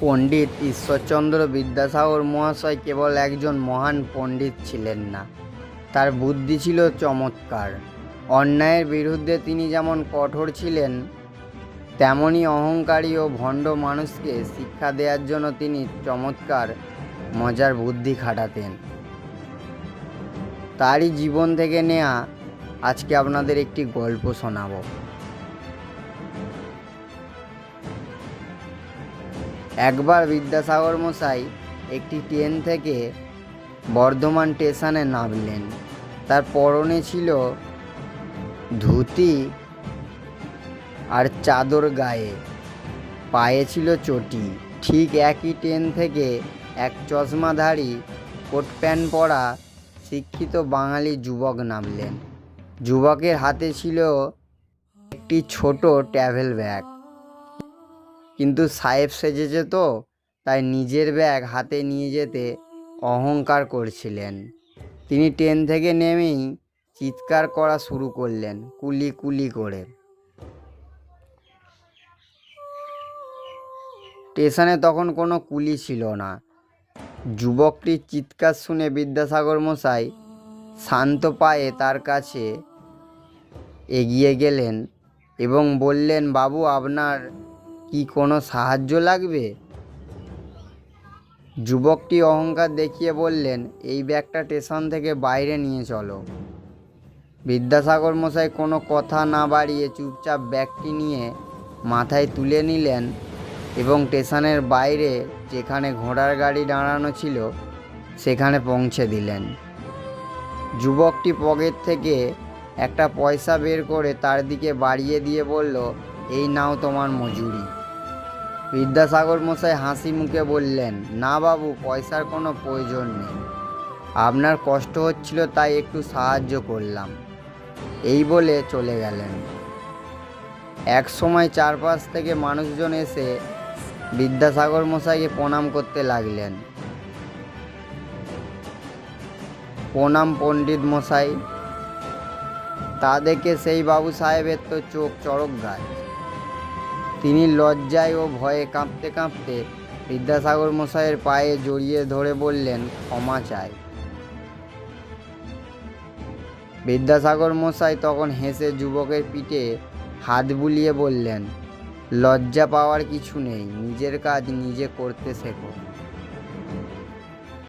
পণ্ডিত ঈশ্বরচন্দ্র বিদ্যাসাগর মহাশয় কেবল একজন মহান পণ্ডিত ছিলেন না, তার বুদ্ধি ছিল চমৎকার। অন্যায়ের বিরুদ্ধে তিনি যেমন কঠোর ছিলেন, তেমনি অহংকারী ও ভণ্ড মানুষকে শিক্ষা দেওয়ার জন্য তিনি চমৎকার মজার বুদ্ধি খাটাতেন। তারই জীবন থেকে নেয়া আজকে আপনাদের একটি গল্প শোনাবো। একবার বিদ্যাসাগর মশাই একটি ট্রেন থেকে বর্ধমান স্টেশনে নামলেন। তার পরনে ছিল ধুতি আর চাদর, গায়ে পায়ে ছিল চটি। ঠিক একই ট্রেন থেকে এক চশমাধারী কোট প্যান্ট পরা শিক্ষিত বাঙালি যুবক নামলেন। যুবকের হাতে ছিল একটি ছোট ট্রাভেল ব্যাগ, কিন্তু সাহেব সেজেছে তো, তাই নিজের ব্যাগ হাতে নিয়ে যেতে অহংকার করছিলেন। তিনি ট্রেন থেকে নেমেই চিৎকার করা শুরু করলেন, কুলি কুলি করে। স্টেশনে তখন কোনো কুলি ছিল না। যুবকটির চিৎকার শুনে বিদ্যাসাগর মশাই শান্ত পায়ে তার কাছে এগিয়ে গেলেন এবং বললেন, বাবু, আপনার কি কোনো সাহায্য লাগবে? যুবকটি অহংকার দেখিয়ে বললেন, এই ব্যাগটা স্টেশন থেকে বাইরে নিয়ে চলো। বিদ্যাসাগর মশাই কোনো কথা না বাড়িয়ে চুপচাপ ব্যাগটি নিয়ে মাথায় তুলে নিলেন এবং স্টেশনের বাইরে যেখানে ঘোড়ার গাড়ি দাঁড়ানো ছিল সেখানে পৌঁছে দিলেন। যুবকটি পকেট থেকে একটা পয়সা বের করে তার দিকে বাড়িয়ে দিয়ে বলল, এই নাও তোমার মজুরি। বিদ্যাসাগর মশাই হাসি মুখে বললেন, না বাবু, পয়সার কোনো প্রয়োজন নেই। আপনার কষ্ট হচ্ছিল তাই একটু সাহায্য করলাম। এই বলে চলে গেলেন। এক সময় চারপাশ থেকে মানুষজন এসে বিদ্যাসাগর মশাইকে প্রণাম করতে লাগলেন। প্রণাম পণ্ডিত মশাই। তা দেখে সেই বাবু সাহেবের তো চোখ চড়ক গাছ। তিনি লজ্জায় ও ভয়ে কাঁপতে কাঁপতে বিদ্যাসাগর মশাইয়ের পায়ে জড়িয়ে ধরে বললেন, ক্ষমা চাই। বিদ্যাসাগর মশাই তখন হেসে যুবকের পিঠে হাত বুলিয়ে বললেন, লজ্জা পাওয়ার কিছু নেই, নিজের কাজ নিজে করতে শেখো।